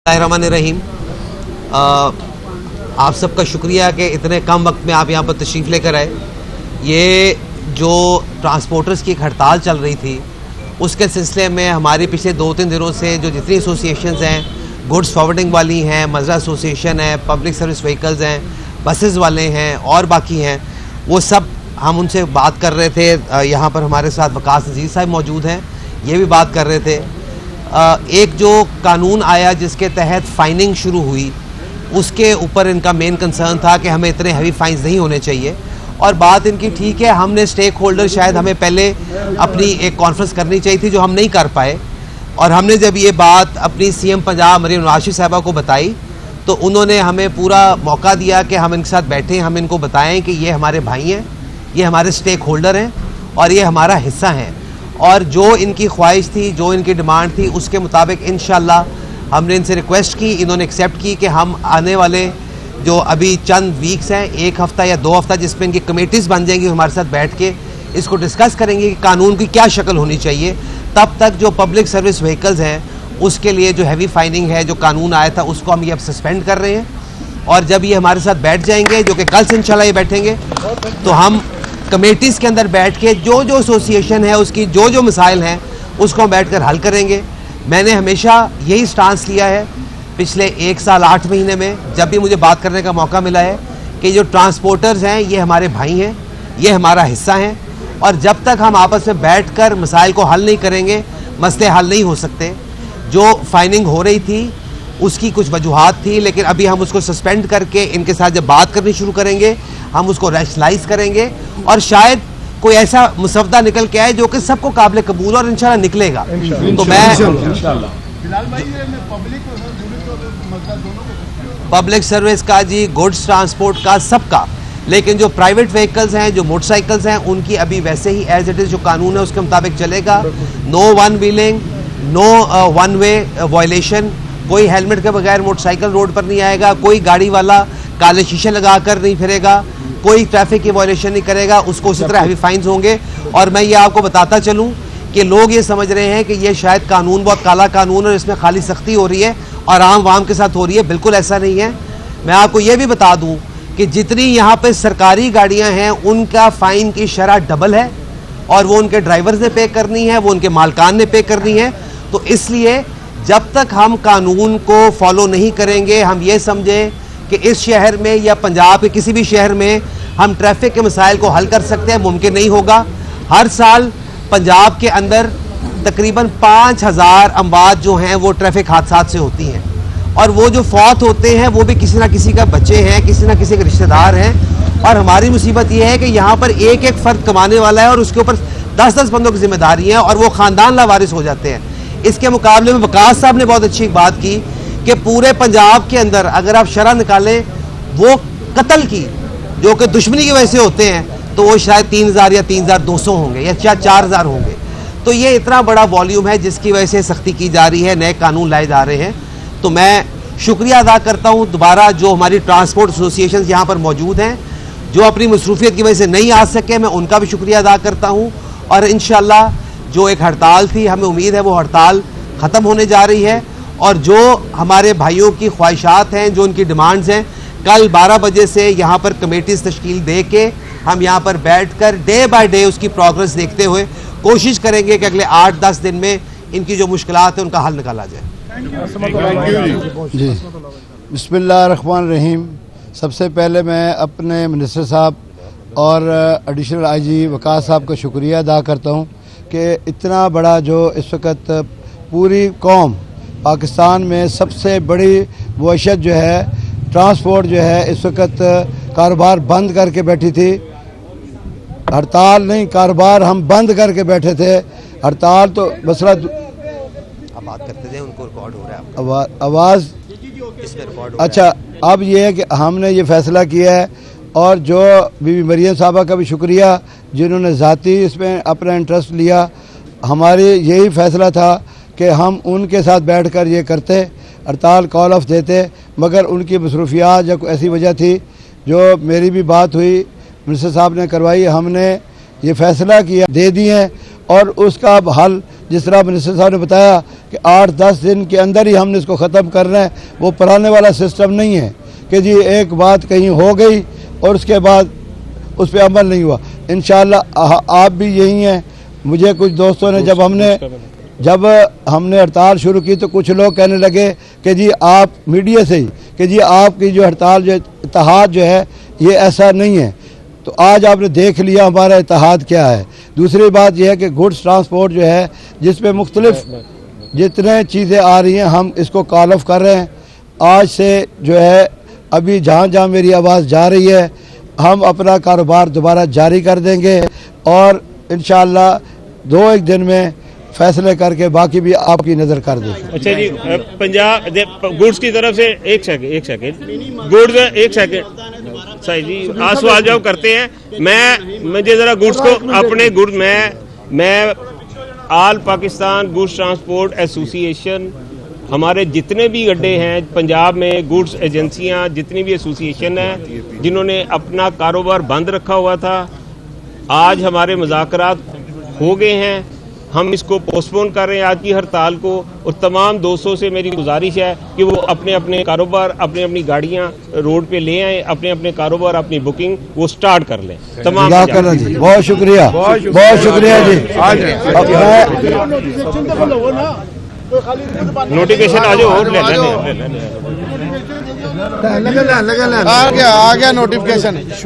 रहीम। आप सबका शुक्रिया कि इतने कम वक्त में आप यहाँ पर तशरीफ़ लेकर आए। ये जो ट्रांसपोर्टर्स की एक हड़ताल चल रही थी उसके सिलसिले में हमारी पिछले 2-3 दिनों से जो जितनी एसोसिएशंस हैं, गुड्स फॉरवर्डिंग वाली हैं, मज़रा एसोसिएशन है, पब्लिक सर्विस व्हीकल्स हैं, बसेस वाले हैं और बाकी हैं, वो सब हम उनसे बात कर रहे थे। यहाँ पर हमारे साथ वकास नज़ीर साहब मौजूद हैं, ये भी बात कर रहे थे। एक जो कानून आया जिसके तहत फ़ाइनिंग शुरू हुई उसके ऊपर इनका मेन कंसर्न था कि हमें इतने हैवी फाइन्स नहीं होने चाहिए। और बात इनकी ठीक है, हमने स्टेक होल्डर शायद हमें पहले अपनी एक कॉन्फ्रेंस करनी चाहिए थी जो हम नहीं कर पाए। और हमने जब ये बात अपनी सीएम पंजाब मरीम नवाज शरीफ साहबा को बताई तो उन्होंने हमें पूरा मौका दिया कि हम इनके साथ बैठें, हम इनको बताएं कि ये हमारे भाई हैं, ये हमारे स्टेक होल्डर हैं और ये हमारा हिस्सा हैं। और जो इनकी ख्वाहिश थी, जो इनकी डिमांड थी, उसके मुताबिक इंशाल्लाह हमने इनसे रिक्वेस्ट की, इन्होंने एक्सेप्ट की कि हम आने वाले जो अभी चंद वीक्स हैं, 1 हफ़्ता या 2 हफ़्ता, जिसमें इनकी कमेटीज़ बन जाएंगी, हमारे साथ बैठ के इसको डिस्कस करेंगे कि कानून की क्या शक्ल होनी चाहिए। तब तक जो पब्लिक सर्विस व्हीकल्स हैं उसके लिए जो हैवी फाइनिंग है, जो कानून आया था, उसको हम ये अब सस्पेंड कर रहे हैं। और जब ये हमारे साथ बैठ जाएंगे, जो कि कल से इंशाल्लाह ये बैठेंगे, तो हम कमेटीज़ के अंदर बैठ के जो जो एसोसिएशन है उसकी जो जो मसाइल हैं उसको हम बैठ कर हल करेंगे। मैंने हमेशा यही स्टांस लिया है पिछले 1 साल 8 महीने में, जब भी मुझे बात करने का मौका मिला है कि जो ट्रांसपोर्टर्स हैं ये हमारे भाई हैं, ये हमारा हिस्सा हैं। और जब तक हम आपस में बैठ कर मसाइल को हल नहीं करेंगे, मसले हल नहीं हो सकते। जो फाइनिंग हो रही थी उसकी कुछ वजूहात थी, लेकिन अभी हम उसको सस्पेंड करके इनके साथ जब बात करनी शुरू करेंगे, हम उसको रैशनलाइज करेंगे और शायद कोई ऐसा मुसवदा निकल के आए जो कि सबको काबिल कबूल और इंशाल्लाह निकलेगा। तो मैं पब्लिक सर्विस का जी, गुड्स ट्रांसपोर्ट का, सबका, लेकिन जो प्राइवेट व्हीकल्स हैं, जो मोटरसाइकिल्स हैं, उनकी अभी वैसे ही एज इट इज़ जो कानून है उसके मुताबिक चलेगा। No one wheeling, no one way violation, कोई हेलमेट के बगैर मोटरसाइकिल रोड पर नहीं आएगा, कोई गाड़ी वाला काले शीशे लगा कर नहीं फिरेगा, कोई ट्रैफिक की वायलेशन नहीं करेगा, उसको उसी तरह हैवी फाइन्स होंगे। और मैं ये आपको बताता चलूँ कि लोग ये समझ रहे हैं कि ये शायद कानून बहुत काला कानून और इसमें खाली सख्ती हो रही है और आम वाम के साथ हो रही है। बिल्कुल ऐसा नहीं है। मैं आपको ये भी बता दूँ कि जितनी यहाँ पे सरकारी गाड़ियाँ हैं उनका फ़ाइन की शरह डबल है और वो उनके ड्राइवर्स ने पे करनी है, वो उनके मालकान ने पे करनी है। तो इसलिए जब तक हम कानून को फॉलो नहीं करेंगे, हम ये समझें कि इस शहर में या पंजाब के किसी भी शहर में हम ट्रैफिक के मसाइल को हल कर सकते हैं, मुमकिन नहीं होगा। हर साल पंजाब के अंदर तकरीबन 5000 अमवात जो हैं वो ट्रैफिक हादसात से होती हैं और वो जो फौत होते हैं वो भी किसी ना किसी का बच्चे हैं, किसी ना किसी के रिश्तेदार हैं। और हमारी मुसीबत ये है कि यहाँ पर एक एक फ़र्द कमाने वाला है और उसके ऊपर 10-10 बंदों की जिम्मेदारी है और वो ख़ानदान लावारिस हो जाते हैं। इसके मुकाबले में वकास साहब ने बहुत अच्छी बात की कि पूरे पंजाब के अंदर अगर आप शरह निकालें वो कत्ल की, जो कि दुश्मनी की वजह से होते हैं, तो वो शायद 3000 या 3200 होंगे या 4000 होंगे। तो ये इतना बड़ा वॉल्यूम है जिसकी वजह से सख्ती की जा रही है, नए कानून लाए जा रहे हैं। तो मैं शुक्रिया अदा करता हूँ दोबारा जो हमारी ट्रांसपोर्ट एसोसिएशन यहाँ पर मौजूद हैं, जो अपनी मसरूफियत की वजह से नहीं आ सके, मैं उनका भी शुक्रिया अदा करता हूँ। और इंशाल्लाह जो एक हड़ताल थी, हमें उम्मीद है वो हड़ताल ख़त्म होने जा रही है और जो हमारे भाइयों की ख्वाहिशात हैं, जो उनकी डिमांड्स हैं, कल 12 बजे से यहाँ पर कमेटीज़ तश्कील दे के हम यहाँ पर बैठ कर डे बाय डे उसकी प्रोग्रेस देखते हुए कोशिश करेंगे कि अगले 8-10 दिन में इनकी जो मुश्किलात हैं उनका हल निकाला जाए। जी, बिस्मिल्लाहिर्रहमानिर्रहीम। सबसे पहले मैं अपने मिनिस्टर साहब और एडिशनल आईजी वकास साहब का शुक्रिया अदा करता हूँ कि इतना बड़ा जो इस वक्त पूरी कौम पाकिस्तान में सबसे बड़ी वहशत जो है, ट्रांसपोर्ट जो है, इस वक्त कारोबार बंद करके बैठी थी। हड़ताल नहीं, कारोबार हम बंद करके बैठे थे। हड़ताल तो मसला अब बात करते थे, उनको रिकॉर्ड हो रहा है आवाज़ इसमें रिकॉर्ड। अच्छा, अब ये है कि हमने ये फ़ैसला किया है और जो बीबी मरियम साहबा का भी शुक्रिया जिन्होंने ज़ाती इसमें अपना इंटरेस्ट लिया। हमारी यही फ़ैसला था कि हम उनके साथ बैठकर ये करते, हड़ताल कॉल ऑफ देते, मगर उनकी मसरूफियात या कोई ऐसी वजह थी जो मेरी भी बात हुई, मिनिस्टर साहब ने करवाई, हमने ये फ़ैसला किया, दे दिए हैं। और उसका हल जिस तरह मिनिस्टर साहब ने बताया कि 8-10 दिन के अंदर ही हमने इसको ख़त्म करना है। वो पुराने वाला सिस्टम नहीं है कि जी एक बात कहीं हो गई और उसके बाद उस पर अमल नहीं हुआ। इंशाअल्लाह आप भी यही हैं। मुझे कुछ दोस्तों ने जब हमने हड़ताल शुरू की तो कुछ लोग कहने लगे कि जी आप मीडिया से ही कि जी आपकी जो हड़ताल जो इत्तेहाद जो है ये ऐसा नहीं है। तो आज आपने देख लिया हमारा इत्तेहाद क्या है। दूसरी बात यह है कि गुड्स ट्रांसपोर्ट जो है जिस पे मुख्तलिफ जितने चीज़ें आ रही हैं हम इसको कॉल ऑफ कर रहे हैं। आज से जो है अभी जहाँ जहाँ मेरी आवाज़ जा रही है हम अपना कारोबार दोबारा जारी कर देंगे और इंशाअल्लाह 2-1 दिन में फैसले करके बाकी भी आपकी नज़र कर देंगे। अच्छा जी, पंजाब गुड्स की तरफ से एक सेकंड गुड्स एक सेकंड सही जी, आज सवाल जवाब करते हैं। मुझे ज़रा गुड्स को अपने गुड्स मैं all Pakistan goods transport association, हमारे जितने भी अड्डे हैं पंजाब में, गुड्स एजेंसियां, जितनी भी एसोसिएशन हैं जिन्होंने अपना कारोबार बंद रखा हुआ था, आज हमारे मुज़ाकरात हो गए हैं। हम इसको पोस्टपोन कर रहे हैं आज की हड़ताल को। और तमाम दोस्तों से मेरी गुजारिश है कि वो अपने अपने कारोबार, अपनी अपनी गाड़ियां रोड पे ले आएँ, अपने अपने कारोबार, अपनी बुकिंग वो स्टार्ट कर लें। तमाम जी बहुत शुक्रिया, बहुत शुक्रिया जी। नोटिफिकेशन आ जाओ और ले लेने आ गया नोटिफिकेशन।